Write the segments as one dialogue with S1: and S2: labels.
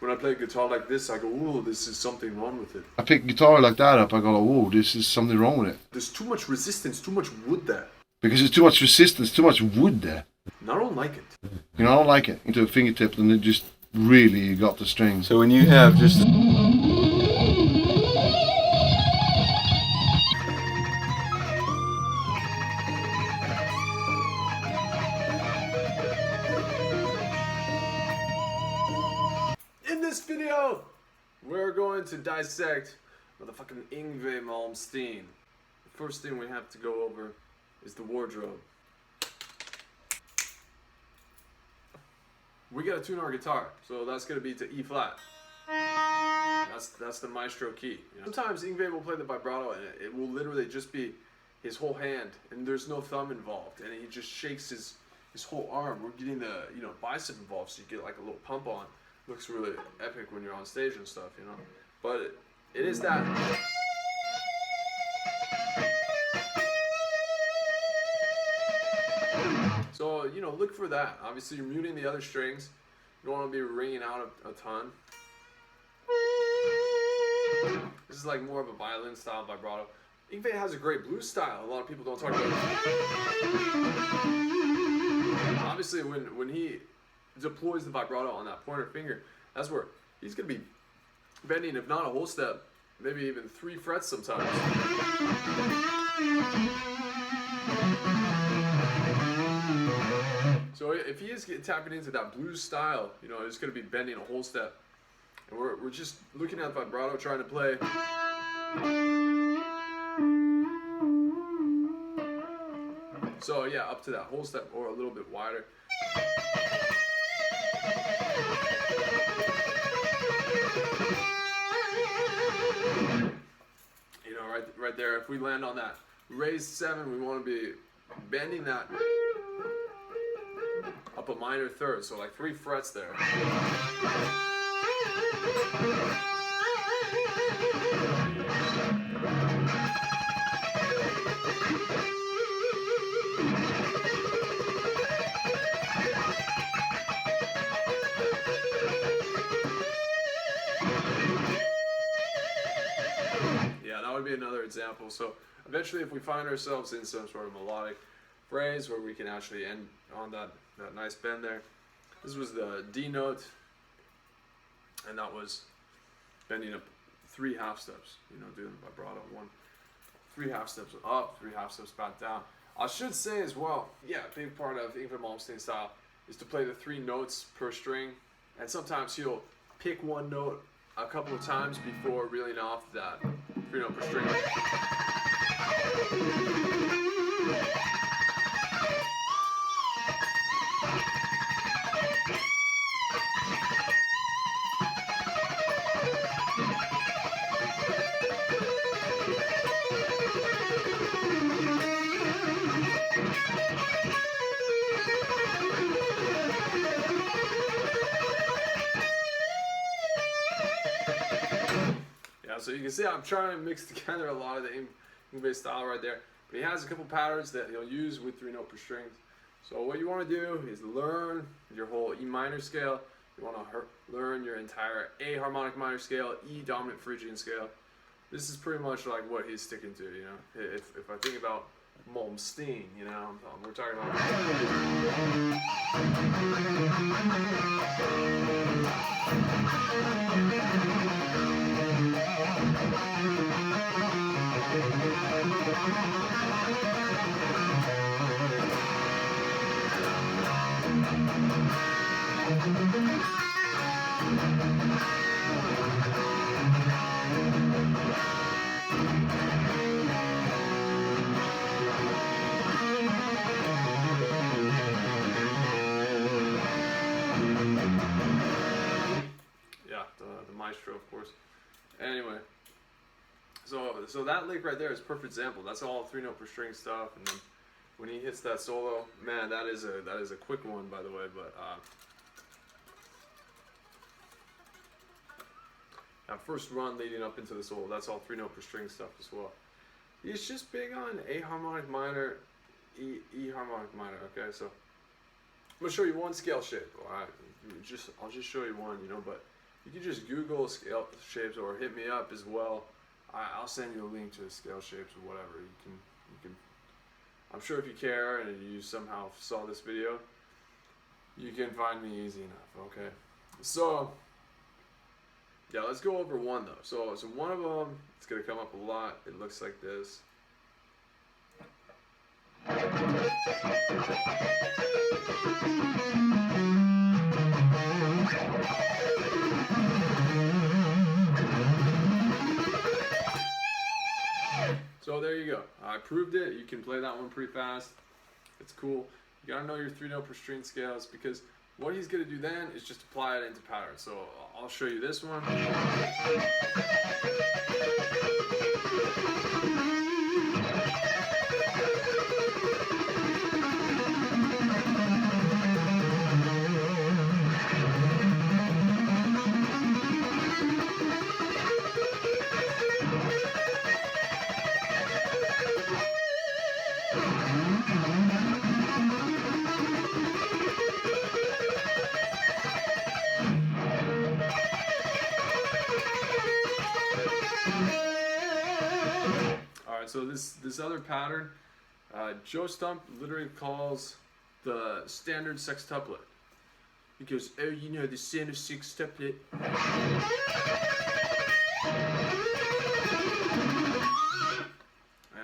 S1: when I play a guitar like this, I go, "Ooh, this is something wrong with it."
S2: I pick a guitar like that up, I go, "Whoa, this is something wrong with it."
S1: There's too much resistance, too much wood there.
S2: Because there's too much resistance, too much wood there.
S1: And I don't like it.
S2: You know, I don't like it. Into a fingertip, and it just really got the strings.
S3: So when you have just
S1: In this video, we're going to dissect motherfucking Yngwie Malmsteen. The first thing we have to go over is the wardrobe. We gotta tune our guitar, so that's gonna be to E flat. That's the maestro key. You know? Sometimes Yngwie will play the vibrato, and it will literally just be his whole hand, and there's no thumb involved, and he just shakes his whole arm. We're getting the bicep involved, so you get like a little pump on. Looks really epic when you're on stage and stuff, you know. But it is that. So, look for that. Obviously, you're muting the other strings. You don't want to be ringing out a ton. This is like more of a violin style vibrato. Yngwie has a great blues style. A lot of people don't talk about it. Obviously, when he deploys the vibrato on that pointer finger, that's where he's going to be bending, if not a whole step, maybe even 3 frets sometimes. So if he is tapping into that blues style, it's going to be bending a whole step. And we're just looking at vibrato, trying to play. So yeah, up to that whole step or a little bit wider. Right there, if we land on that raised 7, we want to be bending that up a minor third, so like 3 frets there. Would be another example. So eventually, if we find ourselves in some sort of melodic phrase where we can actually end on that nice bend there. This was the D note, and that was bending up 3 half steps, doing vibrato. 3 half steps up, 3 half steps back down. I should say as well, a big part of Yngwie Malmsteen style is to play the 3 notes per string, and sometimes he'll pick one note a couple of times before reeling off that 3 note per string. So you can see I'm trying to mix together a lot of the Yngwie style right there. But he has a couple patterns that he'll use with 3 note per strings. So what you want to do is learn your whole E minor scale. You want to learn your entire A harmonic minor scale, E dominant Phrygian scale. This is pretty much like what he's sticking to, If I think about Malmsteen, we're talking about... the maestro, of course. Anyway, so that lick right there is a perfect example. That's all 3 note per string stuff, and then when he hits that solo, man, that is a quick one, by the way. But that first run leading up into the solo, that's all 3 note per string stuff as well. He's just big on A harmonic minor, E harmonic minor. Okay, so I'm gonna show you one scale shape. I'll just show you one, but you can just Google scale shapes or hit me up as well. I'll send you a link to the scale shapes or whatever. You can. I'm sure if you care and you somehow saw this video, you can find me easy enough. Okay, so yeah, let's go over one though. So one of them, it's gonna come up a lot. It looks like this. So there you go. I proved it. You can play that one pretty fast. It's cool. You gotta know your 3-note per string scales, because what he's gonna do then is just apply it into patterns. So I'll show you this one. So this other pattern, Joe Stump literally calls the standard sextuplet. He goes, oh, you know, the standard sextuplet.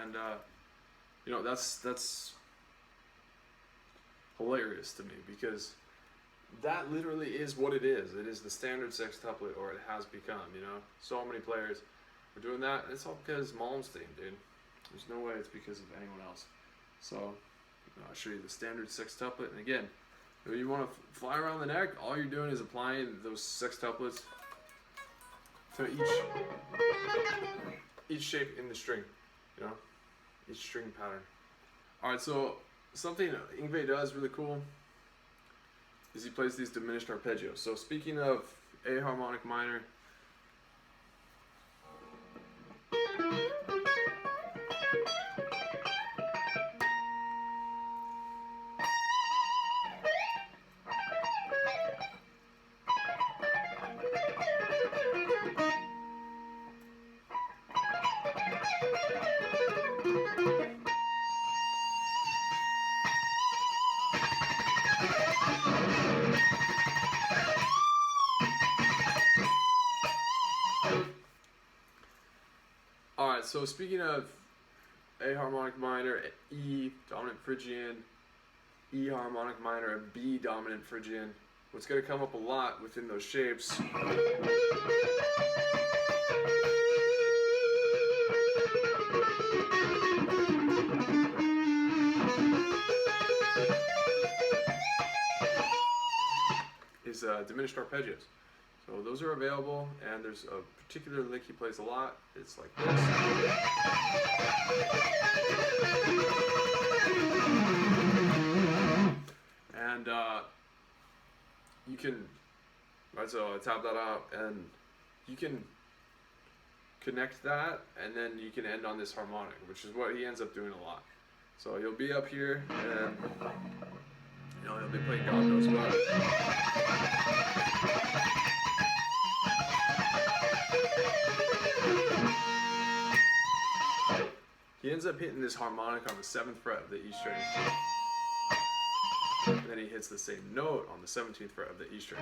S1: And you know, that's hilarious to me, because that literally is what it is. It is the standard sextuplet, or it has become. You know, so many players are doing that, and it's all because Malmsteen, dude. There's no way it's because of anyone else. So I'll show you the standard sextuplet. And again, if you want to fly around the neck, all you're doing is applying those sextuplets to each shape in the string, you know, each string pattern. All right, so something Yngwie does really cool is he plays these diminished arpeggios. So speaking of A harmonic minor, so speaking of A harmonic minor, E dominant Phrygian, E harmonic minor, and B dominant Phrygian, what's going to come up a lot within those shapes is diminished arpeggios. So those are available, and there's a particular lick he plays a lot. It's like this. And you can, right, so I tap that out, and you can connect that, and then you can end on this harmonic, which is what he ends up doing a lot. So you'll be up here, and you know, he'll be playing God knows what. He ends up hitting this harmonic on the 7th fret of the E string. And then he hits the same note on the 17th fret of the E string.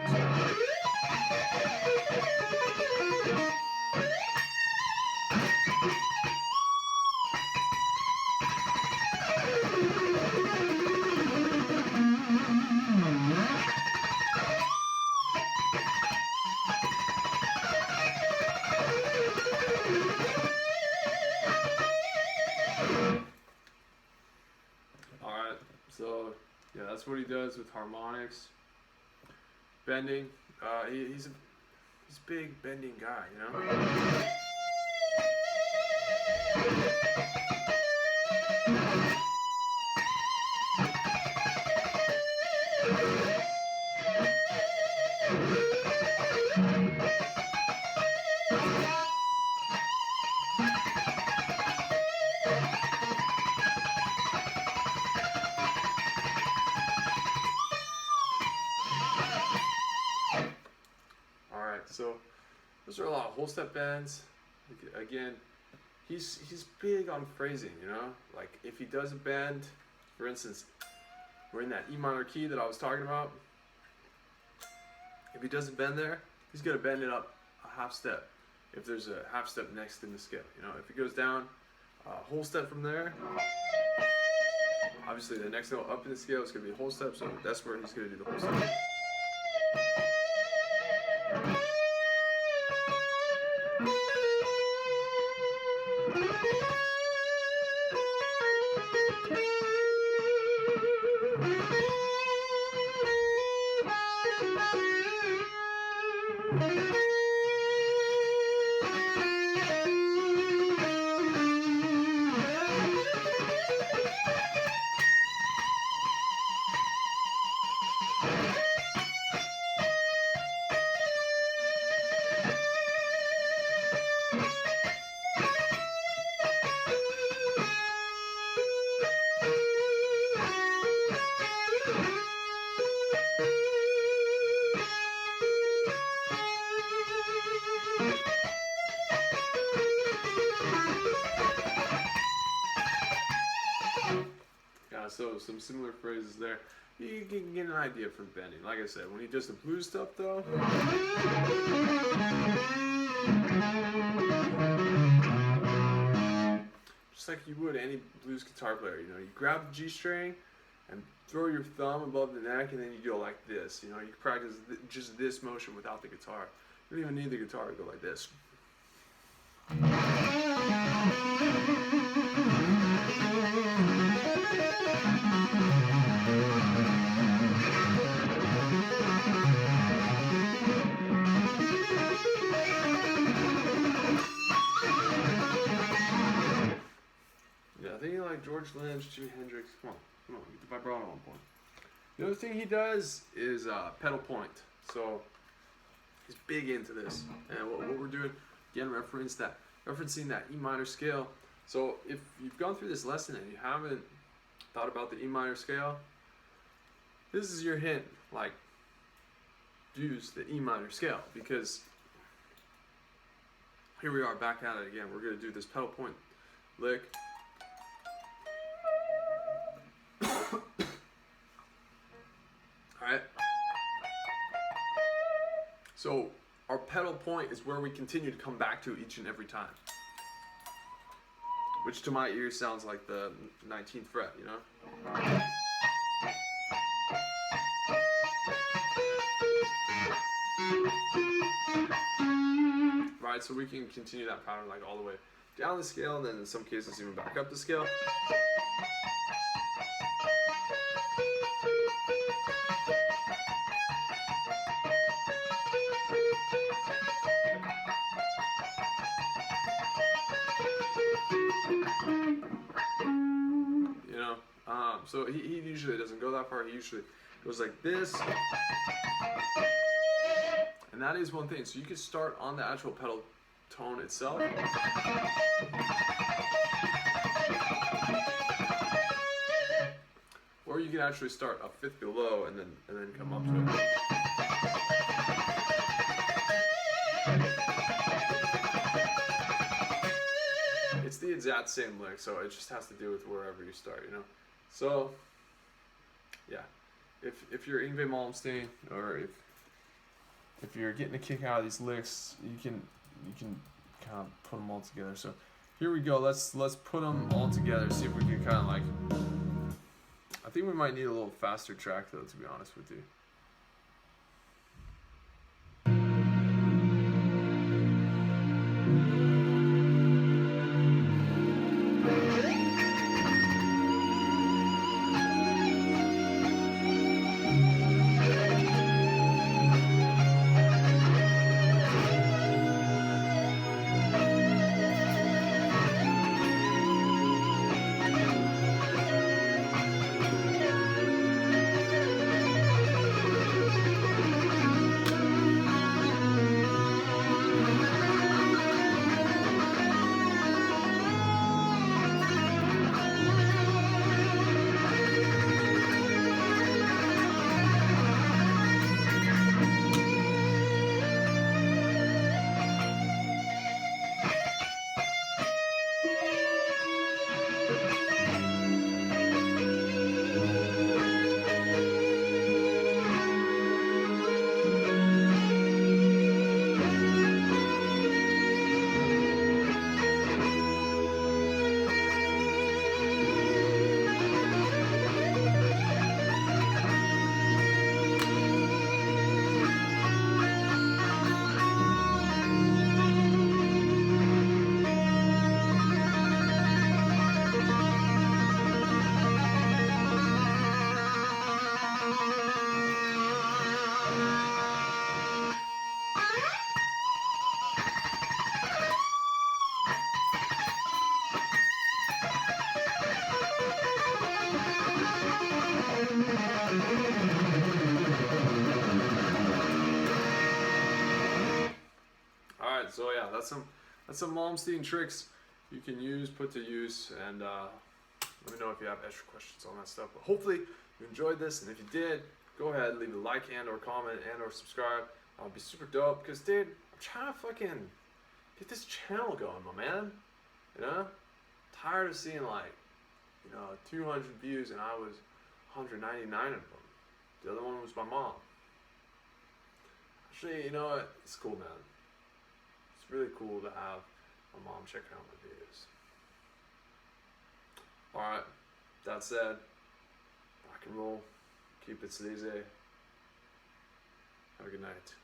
S1: So yeah, that's what he does with harmonics. Bending, he's a big bending guy, you know. So So those are a lot of whole step bends. Again, he's big on phrasing, you know? Like if he does a bend, for instance, we're in that E minor key that I was talking about. If he does a bend there, he's gonna bend it up a half step. If there's a half step next in the scale, you know, if he goes down a whole step from there, obviously the next note up in the scale is gonna be a whole step, so that's where he's gonna do the whole step. So some similar phrases there. You can get an idea from bending. Like I said, when he does the blues stuff though, just like you would any blues guitar player, you know, you grab the G string and throw your thumb above the neck and then you go like this. You know, you practice just this motion without the guitar. You don't even need the guitar to go like this. Yeah, I think like George Lynch, Jimi Hendrix. Come on, get the vibrato on point. The other thing he does is pedal point. So he's big into this, and what we're doing again, referencing that E minor scale. So if you've gone through this lesson and you haven't thought about the E minor scale, this is your hint. Like, use the E minor scale, because here we are back at it again. We're going to do this pedal point lick. Alright. So our pedal point is where we continue to come back to each and every time. Which to my ear sounds like the 19th fret, you know? Right, so we can continue that pattern like all the way down the scale, and then in some cases even back up the scale. You know, so he usually doesn't go that far. He usually goes like this. And that is one thing. So you can start on the actual pedal tone itself. Or you can actually start a fifth below and then come up to it. It's the exact same lick, so it just has to do with wherever you start, you know. So yeah, if you're Yngwie Malmsteen, or if you're getting a kick out of these licks, you can kind of put them all together. So here we go. Let's put them all together. See if we can kind of like. I think we might need a little faster track though, to be honest with you. Alright, so yeah, that's some Malmsteen tricks you can put to use, and let me know if you have extra questions on that stuff. But hopefully you enjoyed this, and if you did, go ahead, leave a like and or comment and or subscribe. I'll be super dope, because dude, I'm trying to fucking get this channel going, my man. You know? Tired of seeing like, 200 views, and I was 199 of them. The other one was my mom. Actually, you know what? It's cool, man. It's really cool to have my mom checking out my videos. Alright, that said, rock and roll, keep it sleazy. Have a good night.